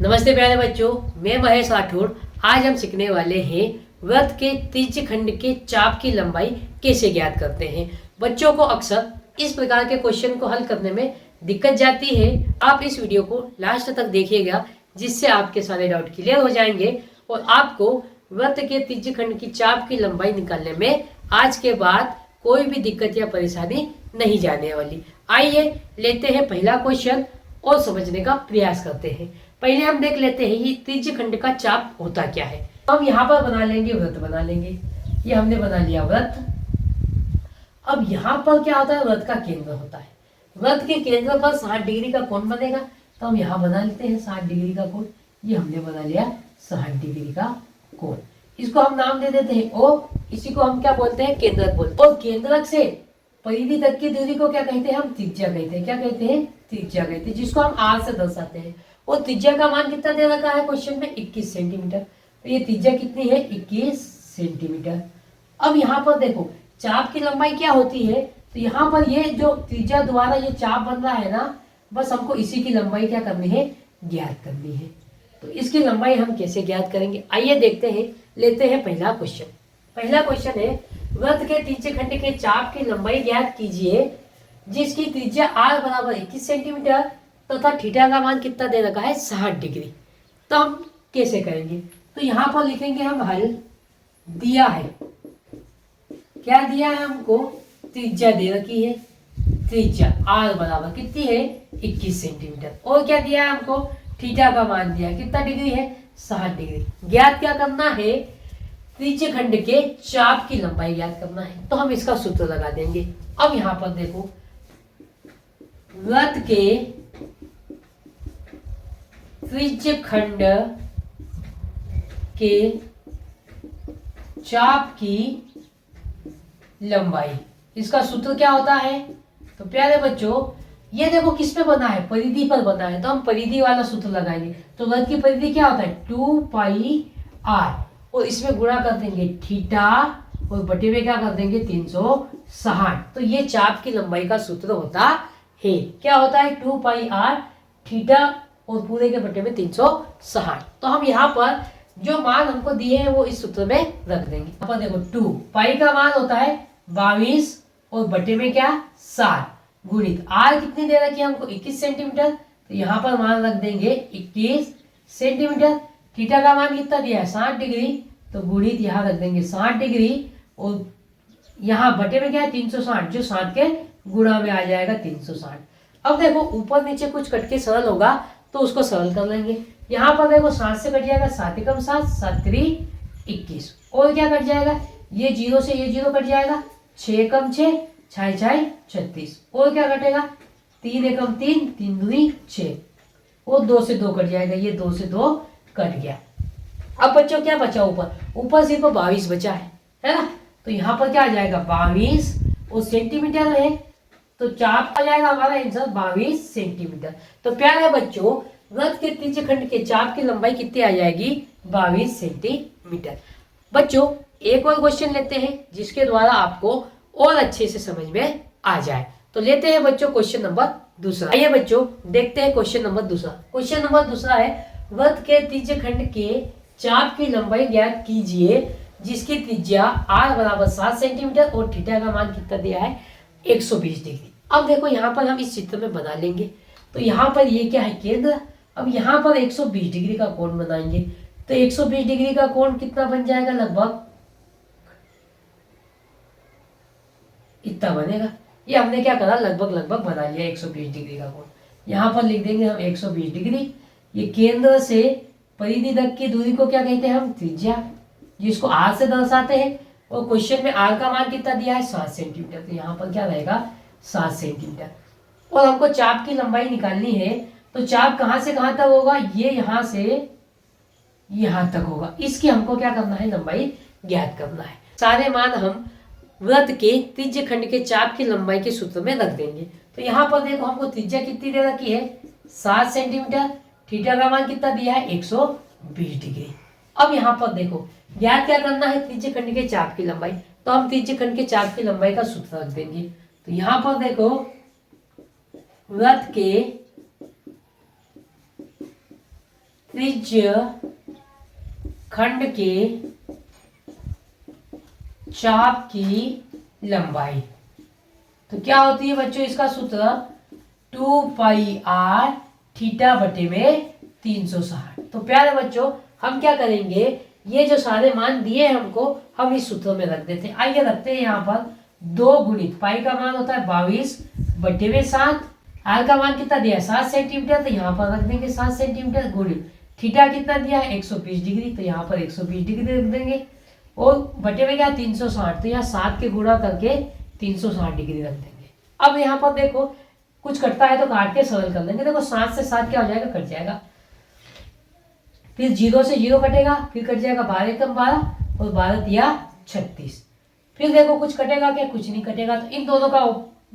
नमस्ते प्यारे बच्चों, मैं महेश राठौर। आज हम सीखने वाले हैं वृत्त के त्रिज्य खंड के चाप की लंबाई कैसे ज्ञात करते हैं। बच्चों को अक्सर इस प्रकार के क्वेश्चन को हल करने में दिक्कत जाती है। आप इस वीडियो को लास्ट तक देखिएगा, जिससे आपके सारे डाउट क्लियर हो जाएंगे और आपको वृत्त के त्रिज्य खंड की चाप की लंबाई निकालने में आज के बाद कोई भी दिक्कत या परेशानी नहीं जाने वाली। आइए लेते हैं पहला क्वेश्चन और समझने का प्रयास करते हैं। पहले हम देख लेते हैं ये त्रिज्य खंड का चाप होता क्या है। हम यहाँ पर बना लेंगे वृत्त, बना लेंगे। ये हमने बना लिया वृत्त। अब यहाँ पर क्या होता है, वृत्त का केंद्र होता है। वृत्त के केंद्र पर 60 डिग्री का कोण बनेगा, तो हम यहाँ बना लेते हैं 60 डिग्री का कोण। ये हमने बना लिया 60 डिग्री का कोण। इसको हम नाम दे देते हैं ओ। इसी को हम क्या बोलते हैं, केंद्रक बोलते हैं। और केंद्रक से परिधि तक की दूरी को क्या कहते हैं, हम त्रिज्या कहते हैं। क्या कहते हैं, त्रिज्या कहते हैं, जिसको हम आर से दर्शाते हैं। और त्रिज्या का मान कितना दे रखा है क्वेश्चन में, 21 सेंटीमीटर। तो ये त्रिज्या कितनी है, 21 सेंटीमीटर। अब यहाँ पर देखो चाप की लंबाई क्या होती है, तो यहाँ पर ये जो त्रिज्या द्वारा ये चाप बन रहा है ना, बस हमको इसी की लंबाई क्या करनी है, ज्ञात करनी है। तो इसकी लंबाई हम कैसे ज्ञात करेंगे, आइए देखते हैं। लेते हैं पहला क्वेश्चन। पहला क्वेश्चन है, वृत्त के त्रिज्य खंड के चाप की लंबाई ज्ञात कीजिए जिसकी त्रिज्या r बराबर 21 सेंटीमीटर तथा थीटा का मान कितना दे रखा है, 60 डिग्री। तो हम कैसे करेंगे, तो यहाँ पर लिखेंगे हम हल। दिया है, क्या दिया है हमको, त्रिज्या दे रखी है। त्रिज्या r बराबर कितनी है, 21 सेंटीमीटर। और क्या दिया है हमको, थीटा का मान दिया है, कितना डिग्री है, 60 डिग्री। ज्ञात क्या करना है, त्रिज्य खंड के चाप की लंबाई ज्ञात करना है। तो हम इसका सूत्र लगा देंगे। अब यहाँ पर देखो, वृत्त के त्रिज्य खंड के चाप की लंबाई, इसका सूत्र क्या होता है। तो प्यारे बच्चों, ये देखो किस पे बना है, परिधि पर बना है, तो हम परिधि वाला सूत्र लगाएंगे। तो वृत्त की परिधि क्या होता है, 2 पाई r, और इसमें गुणा कर देंगे थीटा और बटे में क्या कर देंगे 360। तो ये चाप की लंबाई का सूत्र होता है। क्या होता है, 2 पाई r थीटा और पूरे के बटे में 360। तो हम यहाँ पर जो मान हमको दिए हैं वो इस सूत्र में रख देंगे। यहाँ पर देखो 2 पाई का मान होता है 22 और बटे में क्या 7 गुणित r कितनी दे रखी है हमको, 21 सेंटीमीटर। तो यहाँ पर मान रख देंगे 21 सेंटीमीटर। थीटा का मान कितना दिया है, 60 डिग्री। तो गुणित यहाँ रख देंगे 60 डिग्री और यहाँ बटे में क्या है 360, जो 60 के गुणा में आ जाएगा 360। अब देखो ऊपर नीचे कुछ कट के सरल होगा, तो उसको सरल कर लेंगे। यहाँ पर देखो 7 से कट जाएगा, 7 एकम 7, 7 3 21। और क्या कट जाएगा, ये 0 से ये 0 कट जाएगा, 6 एकम 6, 6 6 36। और क्या कटेगा, 3 एकम 3, 3 दूनी 6, और 2 से 2 कट जाएगा, ये 2 से 2 कट गया। अब बच्चों क्या बचा, ऊपर सिर्फ 22 बचा है ना। तो यहाँ पर क्या आ जाएगा 22 और सेंटीमीटर है, तो चाप आ जाएगा हमारा आंसर 22 सेंटीमीटर। तो प्यारे बच्चों, वृत्त के त्रिज्य खंड के चाप की लंबाई कितनी आ जाएगी, 22 सेंटीमीटर। बच्चों एक और क्वेश्चन लेते हैं जिसके द्वारा आपको और अच्छे से समझ में आ जाए। तो लेते हैं बच्चों क्वेश्चन नंबर दूसरा। आइए बच्चों देखते हैं क्वेश्चन नंबर दूसरा। क्वेश्चन नंबर दूसरा है, वृत्त के त्रिज्य खंड के चाप की लंबाई ज्ञात कीजिए जिसकी त्रिज्या r बराबर 7 सेंटीमीटर और थीटा का मान कितना दिया है, 120 डिग्री। अब देखो यहाँ पर हम इस चित्र में बना लेंगे। तो यहाँ पर ये क्या है, केंद्र। अब यहाँ पर 120 डिग्री का कोण बनाएंगे। तो 120 डिग्री का कोण कितना बन जाएगा, लगभग इतना बनेगा। ये हमने क्या करा, लगभग लगभग बना लिया 120 डिग्री का कोण। यहाँ पर लिख देंगे हम 120 डिग्री। ये केंद्र से परिधि तक की दूरी को क्या कहते हैं, हम त्रिज्या, जिसको r से दर्शाते हैं। और क्वेश्चन में r का मान कितना दिया है, 7 सेंटीमीटर। तो यहाँ पर क्या रहेगा, 7 सेंटीमीटर। और हमको चाप की लंबाई निकालनी है, तो चाप कहाँ से कहाँ तक होगा, ये यहाँ से यहाँ तक होगा। इसकी हमको क्या करना है, लंबाई ज्ञात करना है। सारे मान हम वृत्त के त्रिज्य खंड के चाप की लंबाई के सूत्र में रख देंगे। तो यहाँ पर देखो हमको त्रिज्या कितनी दे रखी है, 7 सेंटीमीटर। थीटा का मान कितना दिया है, 120 डिग्री। अब यहाँ पर देखो ज्ञात क्या करना है, त्रिज्य खंड के चाप की लंबाई। तो हम त्रिज्य खंड के चाप की लंबाई का सूत्र रख देंगे। तो यहाँ पर देखो वृत्त के त्रिज्य खंड के चाप की लंबाई। तो क्या होती है बच्चों इसका सूत्र, 2 पाई आर थीटा बटे में 360। तो प्यारे बच्चों हम क्या करेंगे, ये जो सारे मान दिए हैं हमको, हम इस सूत्र में रख देते हैं। आइए रखते हैं यहाँ पर 2 गुणित पाई का मान होता है 22 बटे में 7, आर का मान कितना दिया है 7 सेंटीमीटर, तो यहाँ पर रख देंगे 7 सेंटीमीटर, गुणित थीटा कितना दिया है 120 डिग्री, तो यहाँ पर 120 डिग्री रख देंगे, और बटे में क्या 360, तो यहाँ 7 के गुणा करके 360 डिग्री रख देंगे। अब यहाँ पर देखो कुछ कटता है तो काट के सरल कर लेंगे। देखो 7 से 7 क्या हो जाएगा, कट जाएगा, फिर 0 से 0 कटेगा, फिर कट जाएगा 12 कम 12 और 12 दिया 36, फिर देखो कुछ कटेगा क्या, कुछ नहीं कटेगा, तो इन दोनों का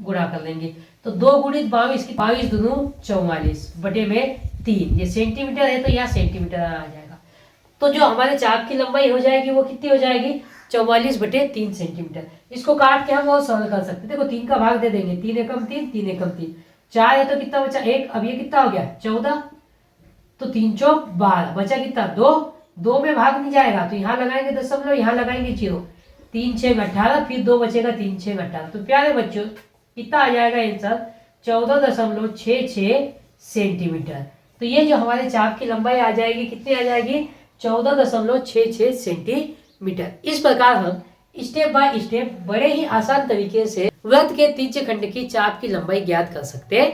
गुणा कर लेंगे। तो 2 गुणित 22 की 22 दूनों 44 बटे में 3, ये सेंटीमीटर है तो यहाँ सेंटीमीटर आ जाएगा। तो जो हमारे चाप की लंबाई हो जाएगी वो कितनी हो जाएगी, 44 बटे 3 सेंटीमीटर। इसको काट के हम और सरल कर सकते हैं। देखो 3 का भाग दे देंगे, 3 एकम 3, 3 एकम 3, 4 है तो कितना बचा 1, अब ये कितना हो गया 14, तो 3 चौक 12, बचा कितना 2, 2 में भाग नहीं जाएगा तो यहाँ लगाएंगे दशमलव, यहाँ लगाएंगे 0, 3 6 18, फिर 2 बचेगा 3 6 18। तो प्यारे बच्चों कितना आ जाएगा आंसर, 14.66 सेंटीमीटर। तो ये जो हमारे चाप की लंबाई आ जाएगी कितनी आ जाएगी, 14.66 सेंटीमीटर। इस प्रकार हम स्टेप बाय स्टेप बड़े ही आसान तरीके से वृत्त के त्रिज्य खंड की चाप की लंबाई ज्ञात कर सकते हैं।